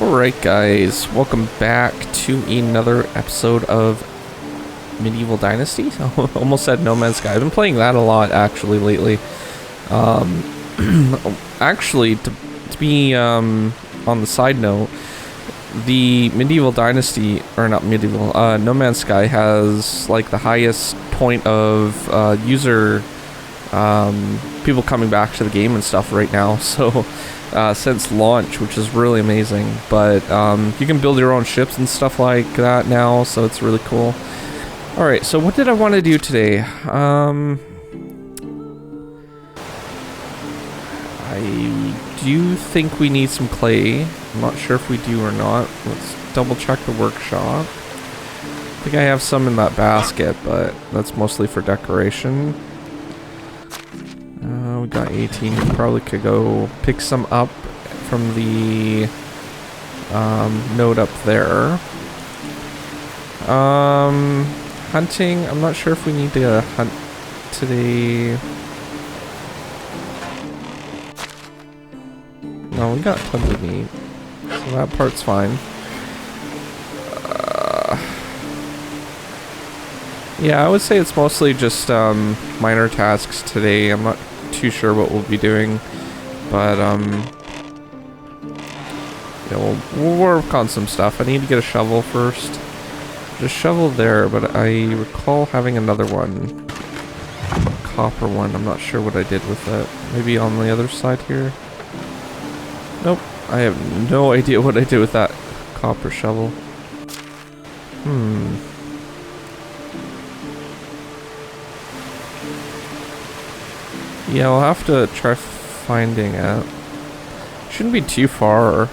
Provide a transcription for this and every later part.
Alright guys, welcome back to another episode of Medieval Dynasty. Almost said No Man's Sky. I've been playing that a lot actually lately. Actually, to be on the side note, the Medieval Dynasty, or not Medieval, No Man's Sky has like the highest point of user people coming back to the game and stuff right now, so since launch, which is really amazing. But you can build your own ships and stuff like that now, so it's really cool. Alright, so what did I want to do today? I do think we need some clay. I'm not sure if we do or not. Let's double check the workshop. I think I have some in that basket, but that's mostly for decoration. We got 18. We probably could go pick some up from the node up there. Hunting. I'm not sure if we need to hunt today. No, we got tons of meat, so that part's fine. Yeah, I would say it's mostly just minor tasks today. I'm not too sure what we'll be doing, but yeah, we'll work on some stuff. I need to get a shovel first. Just shovel there, but I recall having another one, a copper one. I'm not sure what I did with it. Maybe on the other side here. Nope, I have no idea what I did with that copper shovel. Yeah, we'll have to try finding it. Shouldn't be too far.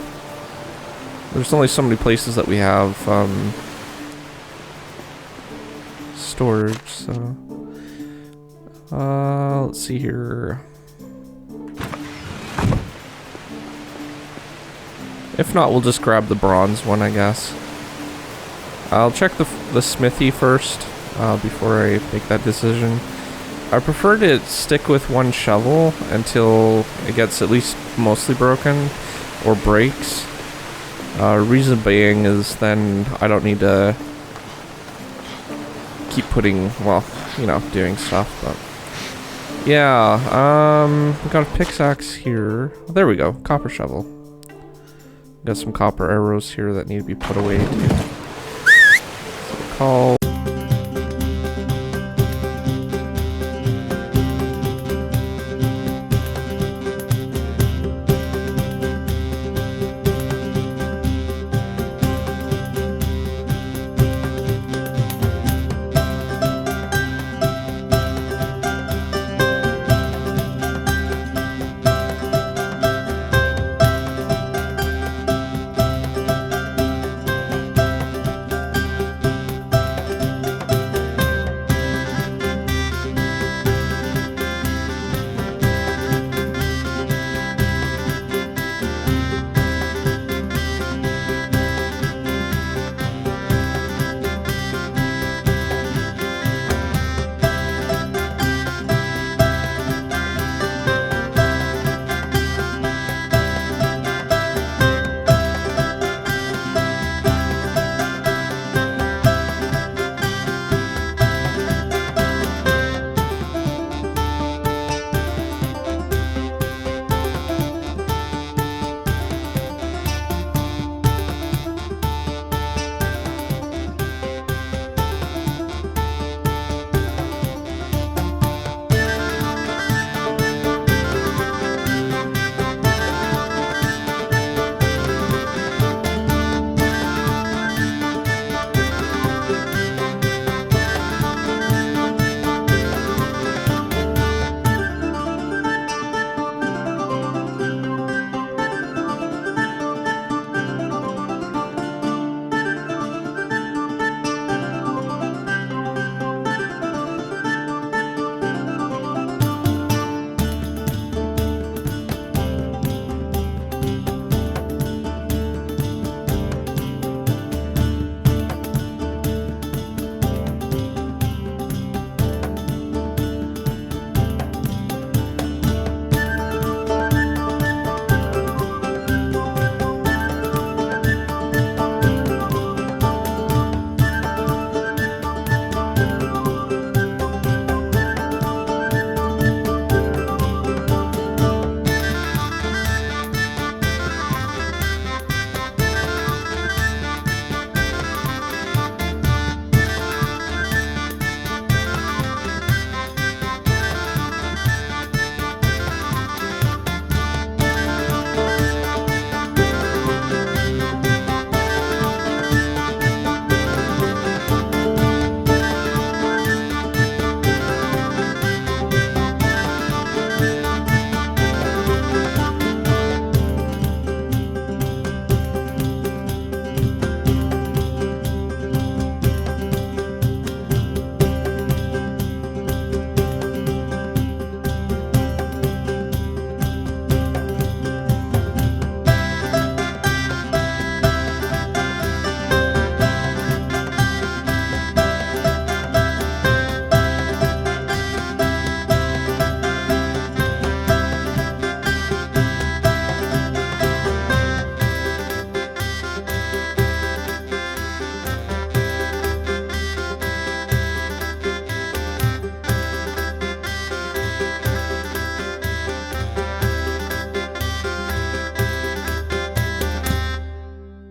There's only so many places that we have storage, so let's see here. If not, we'll just grab the bronze one, I guess. I'll check the smithy first before I make that decision. I prefer to stick with one shovel until it gets at least mostly broken or breaks. Reason being is then I don't need to keep putting, well, you know, doing stuff. But yeah, we got a pickaxe here. There we go, copper shovel. Got some copper arrows here that need to be put away too. So call.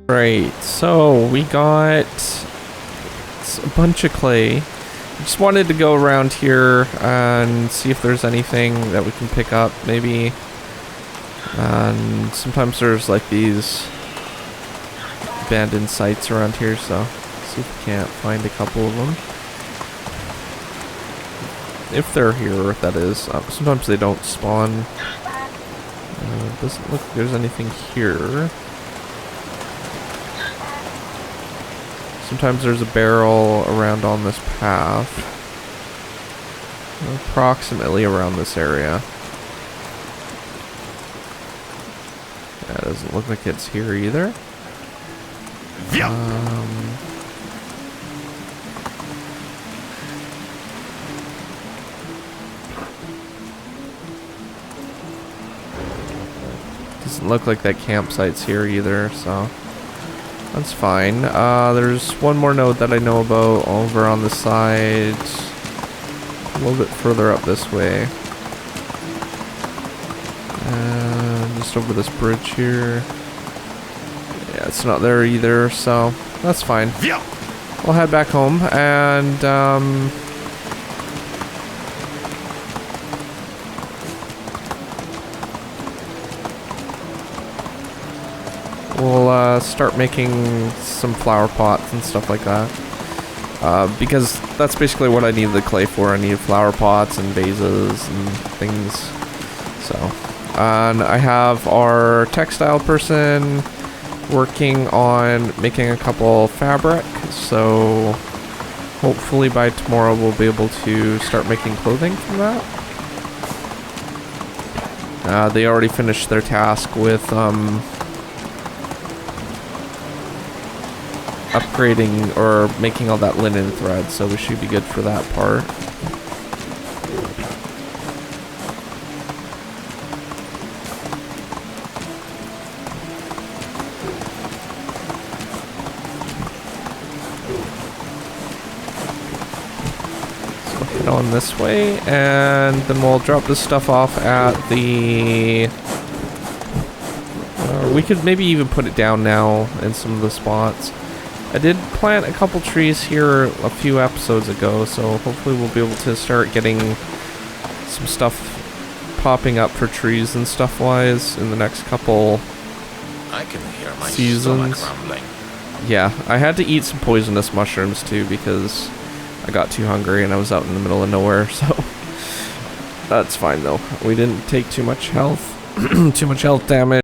Right, so we got a bunch of clay. Just wanted to go around here and see if there's anything that we can pick up, maybe. And sometimes there's like these abandoned sites around here, so see if we can't find a couple of them. If they're here, that is. Sometimes they don't spawn. Doesn't look like there's anything here. Sometimes there's a barrel around on this path. Approximately around this area. That doesn't look like it's here either. Doesn't look like that campsite's here either, so that's fine. There's one more node that I know about over on the side, a little bit further up this way. Just over this bridge here. Yeah, it's not there either, so that's fine. We'll head back home and we'll start making some flower pots and stuff like that. Because that's basically what I need the clay for. I need flower pots and vases and things. So, and I have our textile person working on making a couple fabric. So, hopefully by tomorrow we'll be able to start making clothing from that. They already finished their task with upgrading or making all that linen thread, so we should be good for that part. So head on this way, and then we'll drop this stuff off at the... we could maybe even put it down now in some of the spots. I did plant a couple trees here a few episodes ago, so hopefully we'll be able to start getting some stuff popping up for trees and stuff wise in the next couple I can hear my seasons. stomach rumbling. Yeah, I had to eat some poisonous mushrooms too because I got too hungry and I was out in the middle of nowhere, so that's fine though. We didn't take too much health too much health damage.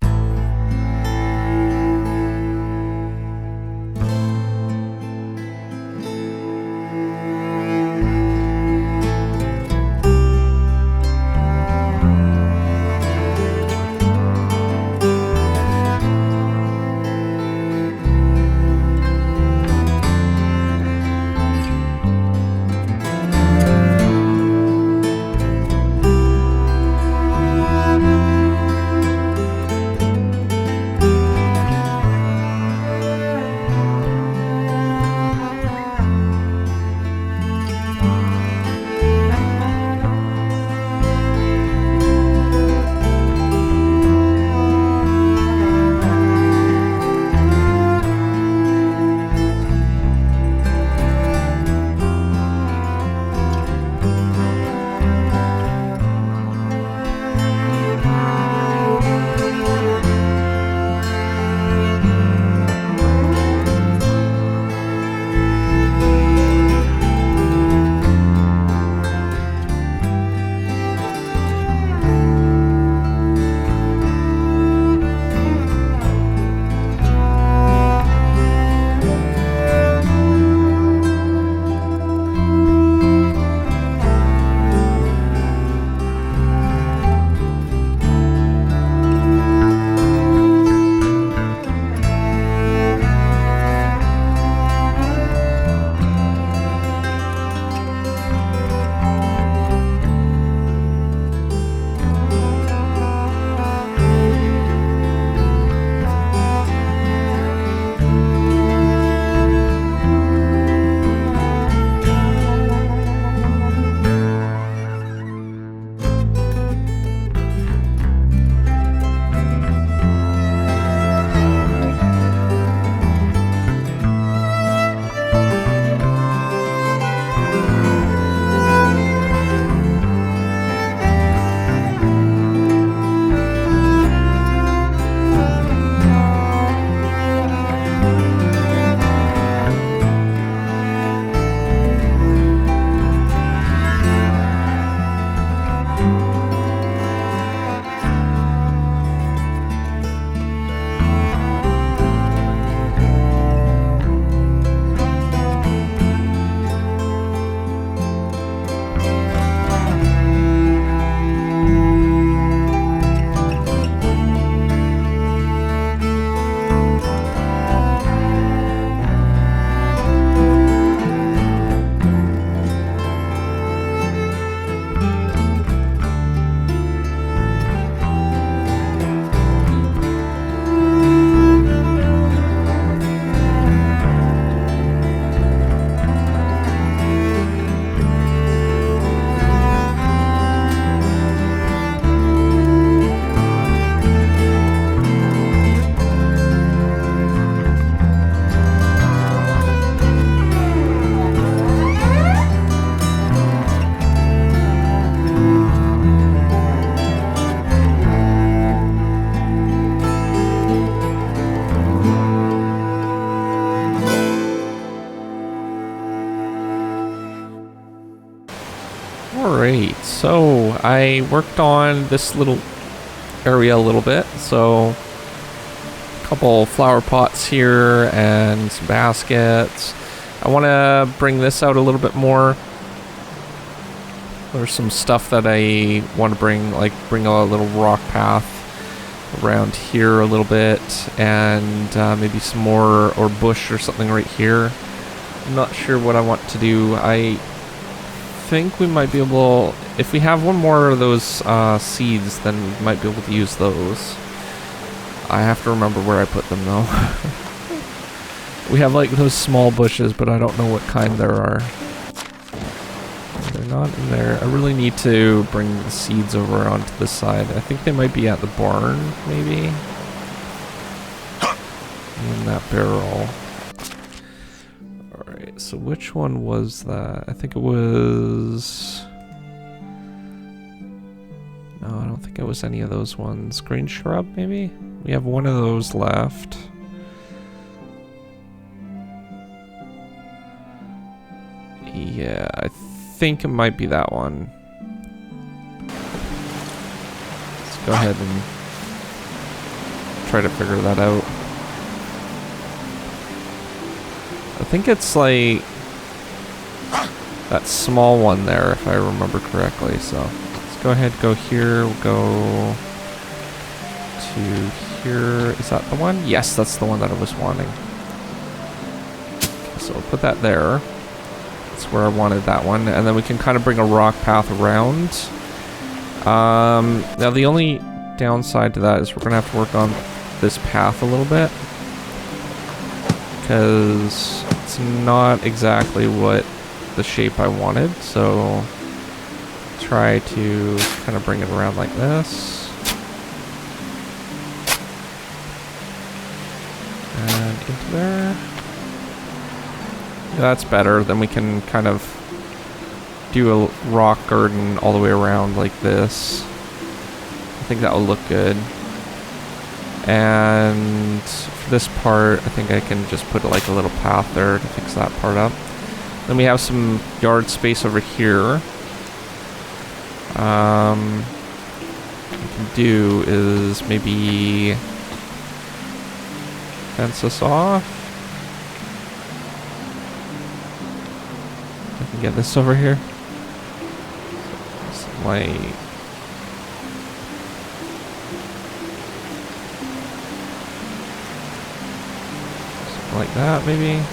Alright, so I worked on this little area a little bit. So a couple flower pots here and some baskets. I want to bring this out a little bit more. There's some stuff that I want to bring, like bring a little rock path around here a little bit, and maybe some more, or bush or something right here. I'm not sure what I want to do. I think we might be able, if we have one more of those seeds, then we might be able to use those. I have to remember where I put them though. We have like those small bushes, but I don't know what kind there are. They're not in there. I really need to bring the seeds over onto this side. I think they might be at the barn, maybe. In that barrel. Alright, so which one was that? I think it was... No, I don't think it was any of those ones. Green shrub, maybe? We have one of those left. Yeah, I think it might be that one. Let's go ahead and try to figure that out. I think it's like that small one there, if I remember correctly. So let's go ahead, go here, we'll go to here. Is that the one? Yes, that's the one that I was wanting. Okay, so we'll put that there. That's where I wanted that one, and then we can kind of bring a rock path around. Now the only downside to that is we're gonna have to work on this path a little bit, because it's not exactly what the shape I wanted. So try to kind of bring it around like this, and into there. That's better. Then we can kind of do a rock garden all the way around like this. I think that will look good. And for this part, I think I can just put like a little path there to fix that part up. Then we have some yard space over here. What we can do is maybe fence this off. Get this over here. Some light. Something like that, maybe.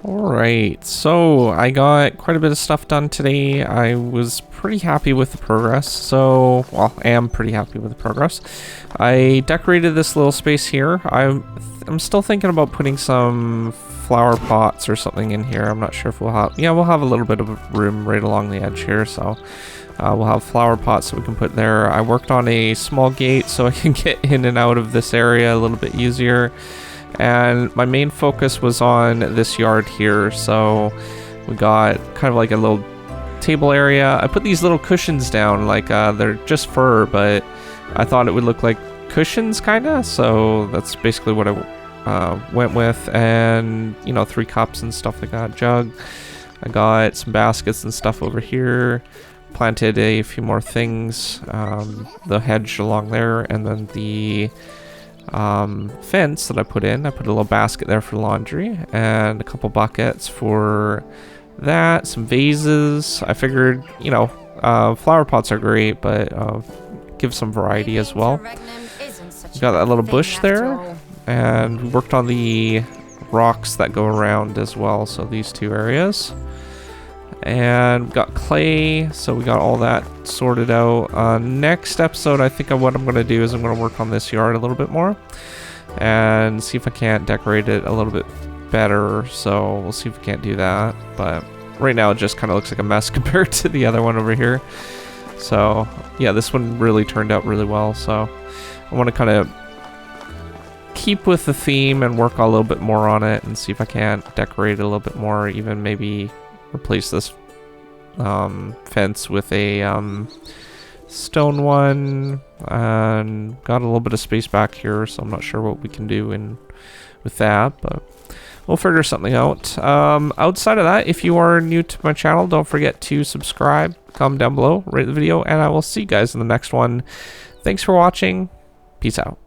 Alright, so I got quite a bit of stuff done today. I was pretty happy with the progress. So, well, I am pretty happy with the progress. I decorated this little space here. I'm still thinking about putting some flower pots or something in here. I'm not sure if we'll have... Yeah, we'll have a little bit of room right along the edge here, so... we'll have flower pots that we can put there. I worked on a small gate so I can get in and out of this area a little bit easier. And my main focus was on this yard here, so we got kind of like a little table area. I put these little cushions down, like they're just fur, but I thought it would look like cushions kinda, so that's basically what I went with. And you know, 3 cups and stuff like that, jug. I got some baskets and stuff over here, planted a few more things, the hedge along there, and then the fence that I put a little basket there for laundry, and a couple buckets for that, some vases. I figured, you know, flower pots are great, but give some variety as well. Got that little bush there, and we worked on the rocks that go around as well, so these 2 areas. And we got clay, so we got all that sorted out. Next episode, I think what I'm going to do is I'm going to work on this yard a little bit more and see if I can't decorate it a little bit better. So we'll see if we can't do that, but right now it just kind of looks like a mess compared to the other one over here. So yeah, this one really turned out really well, so I want to kind of keep with the theme and work a little bit more on it and see if I can't decorate it a little bit more, even maybe replace this fence with a stone one, and got a little bit of space back here, so I'm not sure what we can do with that, but we'll figure something out. Outside of that, if you are new to my channel, don't forget to subscribe, comment down below, rate the video, and I will see you guys in the next one. Thanks for watching. Peace out.